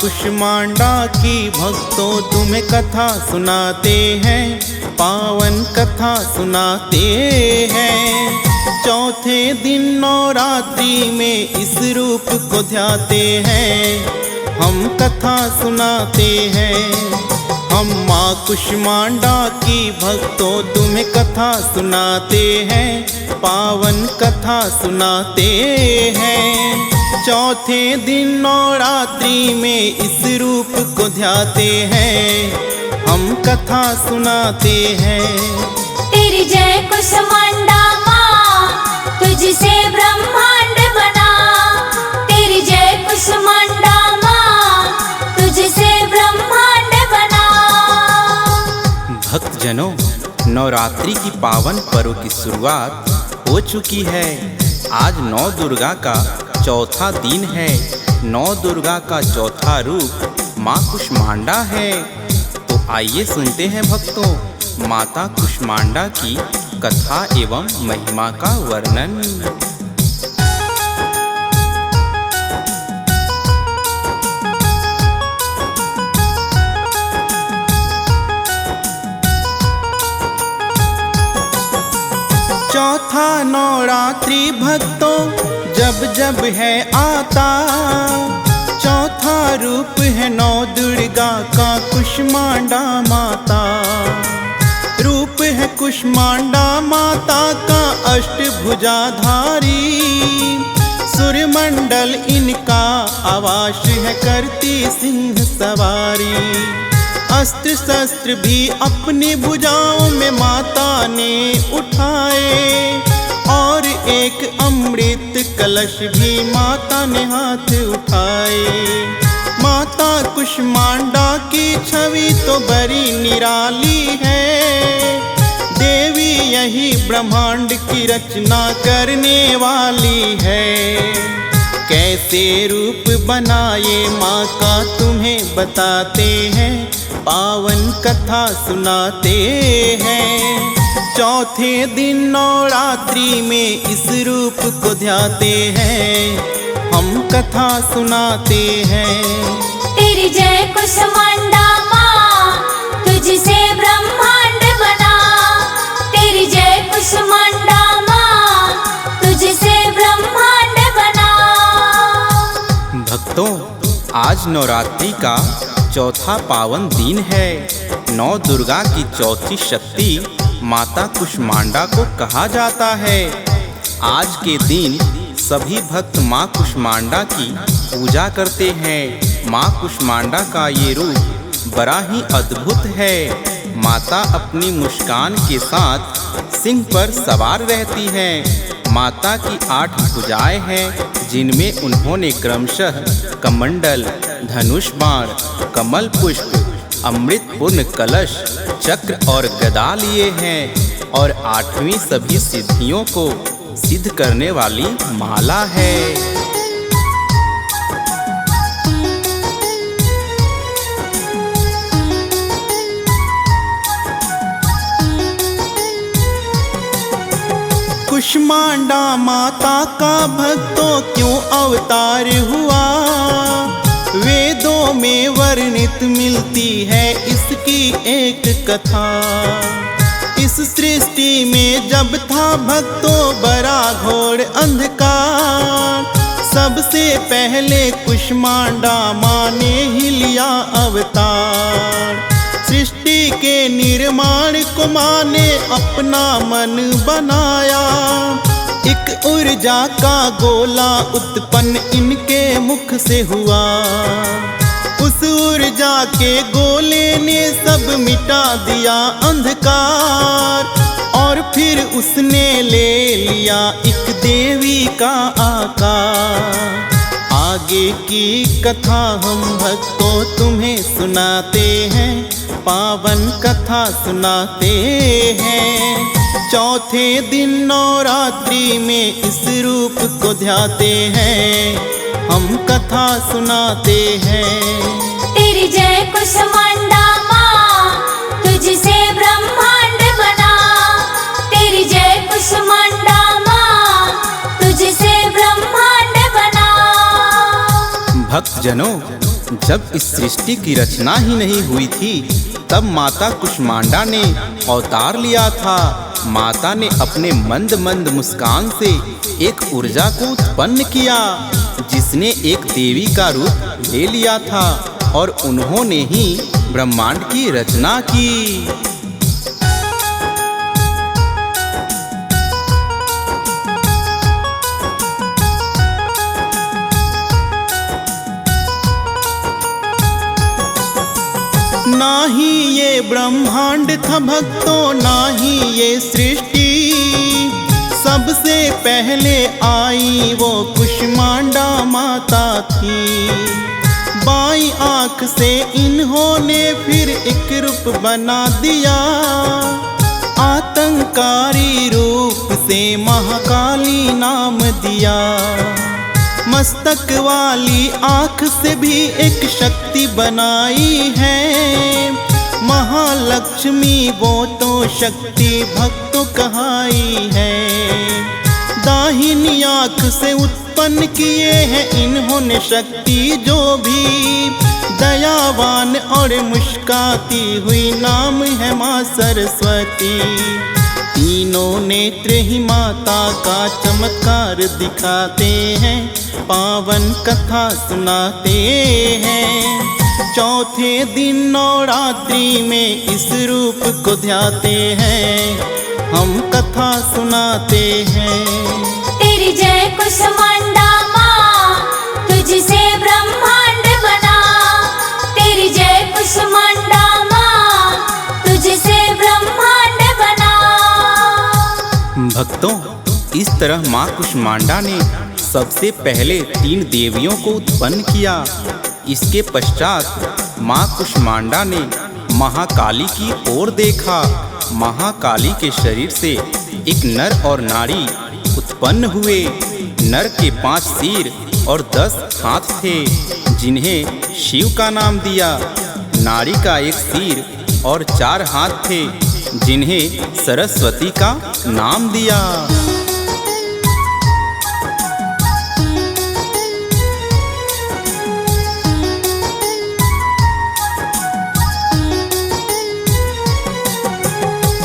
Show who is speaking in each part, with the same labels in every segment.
Speaker 1: कुष्मांडा की भक्तों तुम्हें कथा सुनाते हैं, पावन कथा सुनाते हैं। चौथे दिन नवरात्रि में इस रूप को ध्याते हैं, हम कथा सुनाते हैं। हम माँ कुष्मांडा की भक्तों तुम्हें कथा सुनाते हैं, पावन कथा सुनाते हैं। चौथे दिन नवरात्रि में इस रूप को ध्याते हैं, हम कथा सुनाते हैं।
Speaker 2: तेरी जय कुष्मांडा माँ, तुझसे ब्रह्मांड बना। तेरी जय कुष्मांडा माँ, तुझसे ब्रह्मांड बना।
Speaker 1: भक्तजनों, नवरात्रि की पावन पर्व की शुरुआत हो चुकी है। आज नौ दुर्गा का चौथा दिन है। नौ दुर्गा का चौथा रूप माँ कुष्मांडा है। तो आइए सुनते हैं भक्तों माता कुष्मांडा की कथा एवं महिमा का वर्णन। चौथा नवरात्रि भक्तों जब जब है आता, चौथा रूप है नौ दुर्गा का कुष्मांडा माता। रूप है कुष्मांडा माता का अष्टभुजाधारी, सूर्यमंडल इनका आवास है, करती सिंह सवारी। अस्त्र शस्त्र भी अपनी भुजाओं में माता ने उठाए, और एक अमृत कलश भी माता ने हाथ उठाए। माता कुष्मांडा की छवि तो बड़ी निराली है, देवी यही ब्रह्मांड की रचना करने वाली है। कैसे रूप बनाए माँ का तुम्हें बताते हैं, पावन कथा सुनाते हैं। चौथे दिन नवरात्रि में इस रूप को ध्याते हैं, हम कथा सुनाते हैं।
Speaker 2: तेरी जय कुष्मांडा माँ, तुझसे ब्रह्मांड बना। तेरी जय कुष्मांडा माँ, तुझसे ब्रह्मांड बना।
Speaker 1: भक्तों, आज नवरात्रि का चौथा पावन दिन है। नौ दुर्गा की चौथी शक्ति माता कुष्मांडा को कहा जाता है। आज के दिन सभी भक्त माँ कुष्मांडा की पूजा करते हैं। माँ कुष्मांडा का ये रूप बड़ा ही अद्भुत है। माता अपनी मुस्कान के साथ सिंह पर सवार रहती है। माता की 8 भुजाएं हैं, जिनमें उन्होंने क्रमशः कमंडल, धनुष बाण, कमल पुष्प, अमृत पूर्ण कलश, चक्र और गदा लिए हैं, और 8वीं सभी सिद्धियों को सिद्ध करने वाली माला है। कुष्मांडा माता का भक्तों क्यों अवतार हुआ, वेदों में वर्णित मिलती है इसकी एक कथा। इस सृष्टि में जब था भक्तों बड़ा घोर अंधकार, सबसे पहले कुष्मांडा माँ ने ही लिया अवतार। सृष्टि के निर्माण को माँ ने अपना मन बनाया, एक ऊर्जा का गोला उत्पन्न इनके मुख से हुआ। उस ऊर्जा के गोले ने सब मिटा दिया अंधकार, और फिर उसने ले लिया एक देवी का आकार। आगे की कथा हम भक्तों तुम्हें सुनाते हैं, पावन कथा सुनाते हैं। चौथे दिन नवरात्रि में इस रूप को ध्याते हैं, हम कथा सुनाते हैं।
Speaker 2: तेरी जय कुष्मांडा माँ, तुझसे ब्रह्मांड बना। तेरी जय कुष्मांडा माँ, तुझसे ब्रह्मांड बना।
Speaker 1: भक्तजनों, जब इस सृष्टि की रचना ही नहीं हुई थी तब माता कुष्मांडा ने अवतार लिया था। माता ने अपने मंद मंद मुस्कान से एक ऊर्जा को उत्पन्न किया जिसने एक देवी का रूप ले लिया था और उन्होंने ही ब्रह्मांड की रचना की। ना ही ये ब्रह्मांड था भक्तों, ना ही ये सृष्टि, सबसे पहले आई वो कुष्मांडा माता थी। बाईं आँख से इन्होंने फिर एक रूप बना दिया, आतंकारी रूप से महाकाली नाम दिया। मस्तक वाली आँख से भी एक शक्ति बनाई है, महालक्ष्मी वो तो शक्ति भक्तों कहाई है। दाहिनी आँख से उत्पन्न किए हैं इन्होंने शक्ति, जो भी दयावान और मुस्काती हुई नाम है माँ सरस्वती। तीनों नेत्र ही माता का चमत्कार दिखाते हैं, पावन कथा सुनाते हैं। चौथे दिन नवरात्रि में इस रूप को ध्याते हैं, हम कथा सुनाते हैं।
Speaker 2: तेरी जय कुष्मांडा माँ, तुझसे ब्रह्मांड बना। तेरी जय कुष्मांडा माँ, तुझसे ब्रह्मांड बना।
Speaker 1: भक्तों, इस तरह माँ कुष्मांडा ने सबसे पहले 3 देवियों को उत्पन्न किया। इसके पश्चात माँ कुष्मांडा ने महाकाली की ओर देखा। महाकाली के शरीर से एक नर और नारी उत्पन्न हुए। नर के 5 सिर और 10 हाथ थे जिन्हें शिव का नाम दिया। नारी का 1 सिर और 4 हाथ थे जिन्हें सरस्वती का नाम दिया।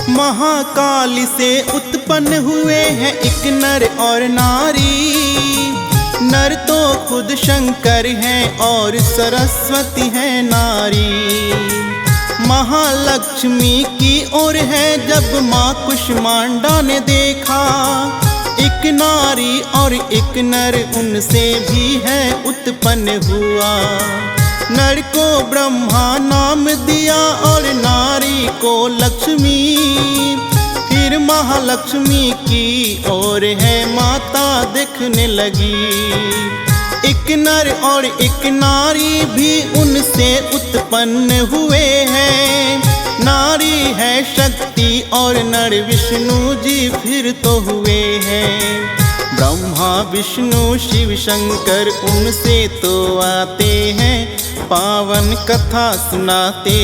Speaker 1: महाकाली से उत्पन्न हुए हैं एक नर और नारी। नर तो खुद शंकर हैं और सरस्वती है नारी। महालक्ष्मी की ओर है जब माँ कुष्मांडा ने देखा, एक नारी और एक नर उनसे भी है उत्पन्न हुआ। नर को ब्रह्मा नाम दिया और नारी को लक्ष्मी। फिर महालक्ष्मी की ओर है माता दिखने लगी। एक नर और एक नारी भी उनसे उत्पन्न हुए हैं। नारी है शक्ति और नर विष्णु जी फिर तो हुए हैं। ब्रह्मा विष्णु शिव शंकर उनसे तो आते हैं, पावन कथा सुनाते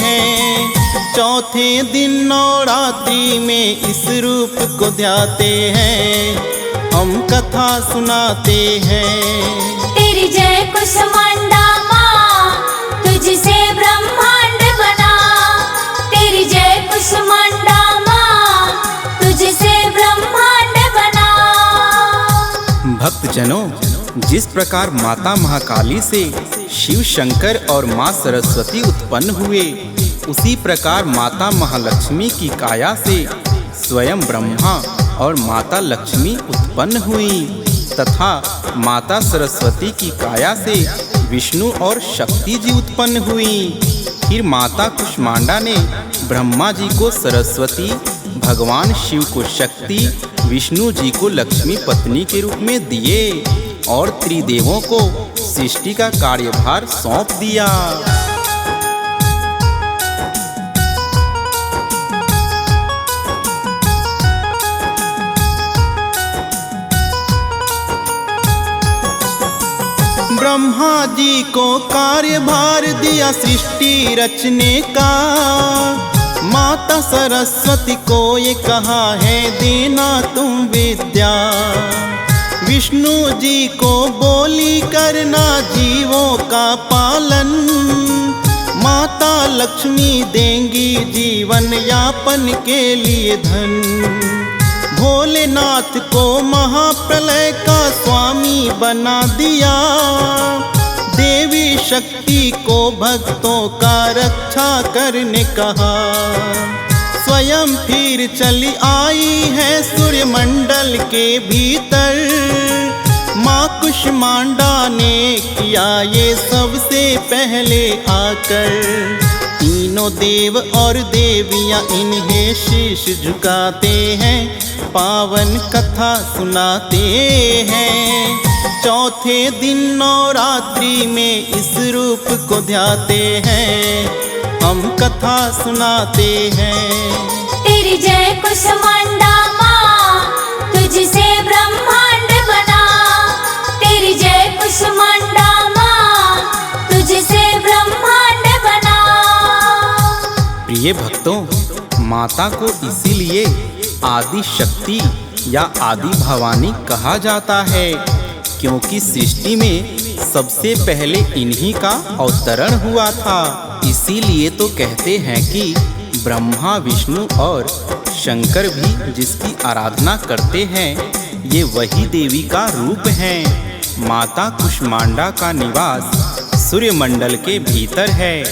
Speaker 1: हैं। चौथे दिन नवरात्रि में इस रूप को ध्याते हैं, हम कथा सुनाते हैं।
Speaker 2: तेरी जय कुष्मांडा माँ, तुझसे ब्रह्मांड बना। तेरी जय कुष्मांडा माँ, तुझसे ब्रह्मांड बना।
Speaker 1: भक्तजनों, जिस प्रकार माता महाकाली से शिव शंकर और माँ सरस्वती उत्पन्न हुए, उसी प्रकार माता महालक्ष्मी की काया से स्वयं ब्रह्मा और माता लक्ष्मी उत्पन्न हुई तथा माता सरस्वती की काया से विष्णु और शक्ति जी उत्पन्न हुई। फिर माता कुष्मांडा ने ब्रह्मा जी को सरस्वती, भगवान शिव को शक्ति, विष्णु जी को लक्ष्मी पत्नी के रूप में दिए और त्रिदेवों को सृष्टि का कार्यभार सौंप दिया। ब्रह्मा जी को कार्यभार दिया सृष्टि रचने का। माता सरस्वती को ये कहा है देना तुम विद्या। विष्णु जी को बोली करना जीवों का पालन, माता लक्ष्मी देंगी जीवन यापन के लिए धन। भोलेनाथ को महाप्रलय का स्वामी बना दिया, देवी शक्ति को भक्तों का रक्षा करने कहा। स्वयं फिर चली आई है सूर्यमंडल के भीतर, माँ कुष्मांडा ने किया ये सबसे पहले आकर। तीनों देव और देवियाँ इन्हें शीश झुकाते हैं, पावन कथा सुनाते हैं। चौथे दिन नवरात्रि में इस रूप को ध्याते हैं, हम कथा सुनाते हैं।
Speaker 2: तेरी जय कुष्मांडा माँ, तुझसे ब्रह्मांड बना। तेरी जय कुष्मांडा माँ, तुझसे ब्रह्मांड बना।
Speaker 1: प्रिय भक्तों, माता को इसीलिए आदि शक्ति या आदि भवानी कहा जाता है, क्योंकि सृष्टि में सबसे पहले इन्हीं का अवतरण हुआ था। इसीलिए तो कहते हैं कि ब्रह्मा विष्णु और शंकर भी जिसकी आराधना करते हैं, ये वही देवी का रूप हैं। माता कुष्मांडा का निवास सूर्यमंडल के भीतर है।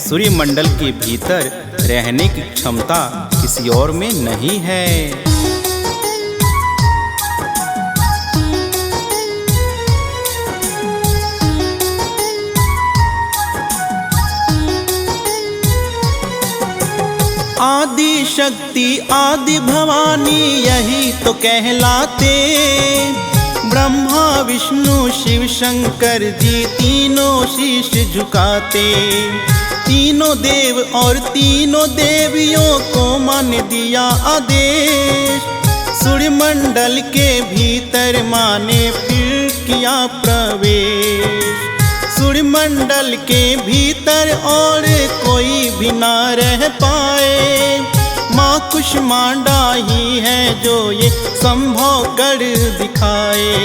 Speaker 1: सूर्यमंडल के भीतर रहने की क्षमता किसी और में नहीं है। आदि शक्ति आदि भवानी यही तो कहलाते, ब्रह्मा विष्णु शिव शंकर जी तीनों शीश झुकाते। तीनों देव और तीनों देवियों को मान दिया आदेश, सूर्यमंडल के भीतर माने फिर किया प्रवेश। सूर्यमंडल के भीतर और कोई भी ना रह पाए, माँ कुष्मांडा ही है जो ये संभव कर दिखाए।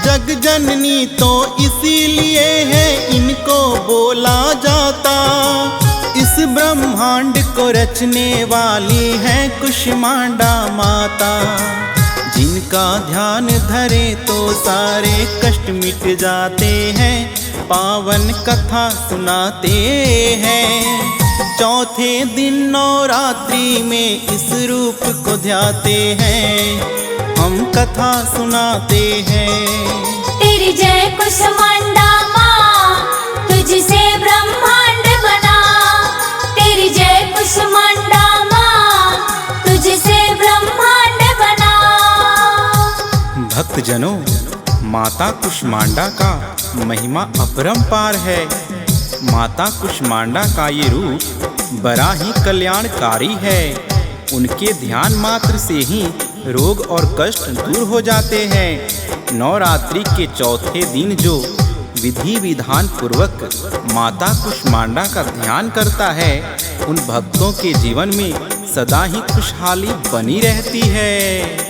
Speaker 1: जग जननी तो इसीलिए है इनको बोला जाता, इस ब्रह्मांड को रचने वाली है कुष्मांडा माता। जिनका ध्यान धरे तो सारे कष्ट मिट जाते हैं, पावन कथा सुनाते हैं। चौथे दिन नवरात्रि में इस रूप को ध्याते हैं, हम कथा सुनाते हैं।
Speaker 2: तेरी जय कुष्मांडा माँ, तुझसे ब्रह्मांड बना। तेरी जय कुष्मांडा माँ, तुझसे ब्रह्मांड बना।
Speaker 1: भक्तजनों, माता कुष्मांडा का महिमा अपरंपार है। माता कुष्मांडा का ये रूप बड़ा ही कल्याणकारी है। उनके ध्यान मात्र से ही रोग और कष्ट दूर हो जाते हैं। नवरात्रि के चौथे दिन जो विधि विधान पूर्वक माता कुष्मांडा का ध्यान करता है, उन भक्तों के जीवन में सदा ही खुशहाली बनी रहती है।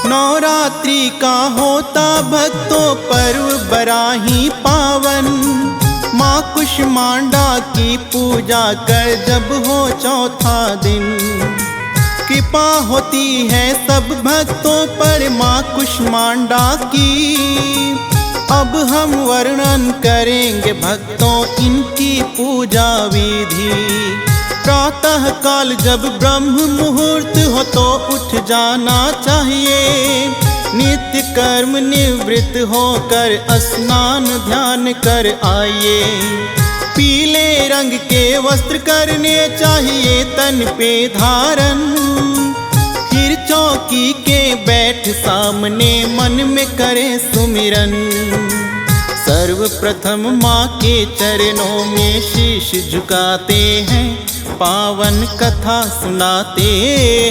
Speaker 1: नवरात्रि का होता भक्तों पर्व बड़ा ही पावन, माँ कुष्मांडा की पूजा कर जब हो चौथा दिन, कृपा होती है सब भक्तों पर माँ कुष्मांडा की। अब हम वर्णन करेंगे भक्तों इनकी पूजा विधि। प्रातः काल जब ब्रह्म मुहूर्त हो तो उठ जाना चाहिए, नित्य कर्म निवृत्त होकर स्नान ध्यान कर आइए। पीले रंग के वस्त्र करने चाहिए तन पे धारण, फिर चौकी के बैठ सामने मन में करे सुमिरन। सर्वप्रथम माँ के चरणों में शीश झुकाते हैं, पावन कथा सुनाते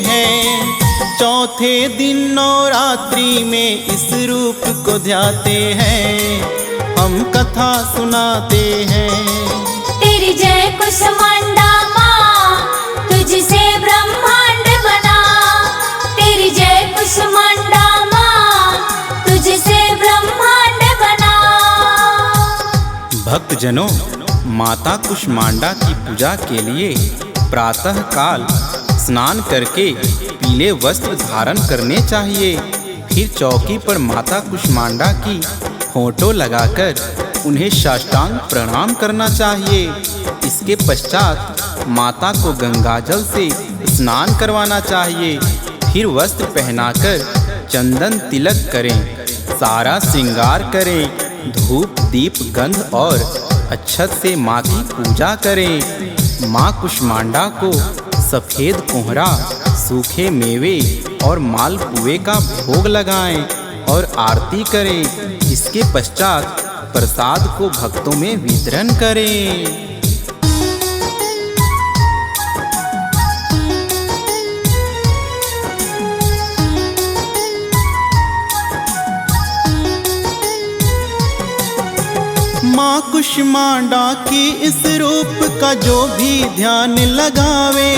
Speaker 1: हैं। चौथे दिन नवरात्रि में इस रूप को ध्याते हैं, हम कथा सुनाते हैं।
Speaker 2: तेरी जय कुसमांडा माँ, तुझसे ब्रह्मांड बना। तेरी जय कुसमांडा माँ, तुझसे ब्रह्मांड बना।
Speaker 1: भक्तजनों, माता कुष्मांडा की पूजा के लिए प्रातः काल स्नान करके पीले वस्त्र धारण करने चाहिए। फिर चौकी पर माता कुष्मांडा की फोटो लगाकर उन्हें साष्टांग प्रणाम करना चाहिए। इसके पश्चात माता को गंगाजल से स्नान करवाना चाहिए। फिर वस्त्र पहनाकर चंदन तिलक करें, सारा श्रृंगार करें, धूप दीप गंध और अक्षत से माँ की पूजा करें। माँ कुष्मांडा को सफ़ेद कोहरा, सूखे मेवे और मालपुए का भोग लगाएं और आरती करें। इसके पश्चात प्रसाद को भक्तों में वितरण करें। माँ कुष्मांडा की इस रूप का जो भी ध्यान लगावे,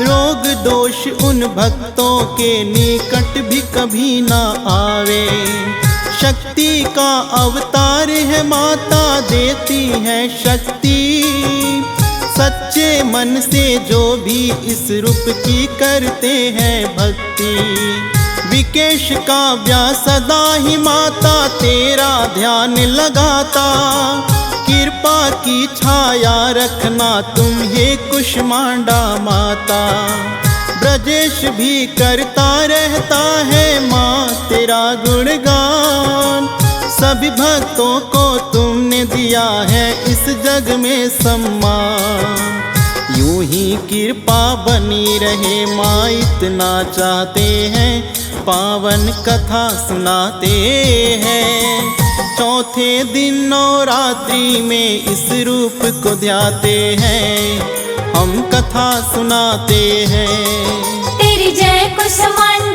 Speaker 1: रोग दोष उन भक्तों के निकट भी कभी ना आवे। शक्ति का अवतार है माता, देती है शक्ति। सच्चे मन से जो भी इस रूप की करते हैं भक्ति, विकेश काव्या सदा ही माता तेरा ध्यान लगाता। कृपा की छाया रखना तुम हे कुष्मांडा माता। ब्रजेश भी करता रहता है माँ तेरा गुणगान। सभी भक्तों को तुमने दिया है इस जग में सम्मान। यूं ही कृपा बनी रहे माँ, इतना चाहते हैं, पावन कथा सुनाते हैं। चौथे दिन नवरात्रि में इस रूप को ध्याते हैं, हम कथा सुनाते हैं।
Speaker 2: तेरी जय कुसमांडा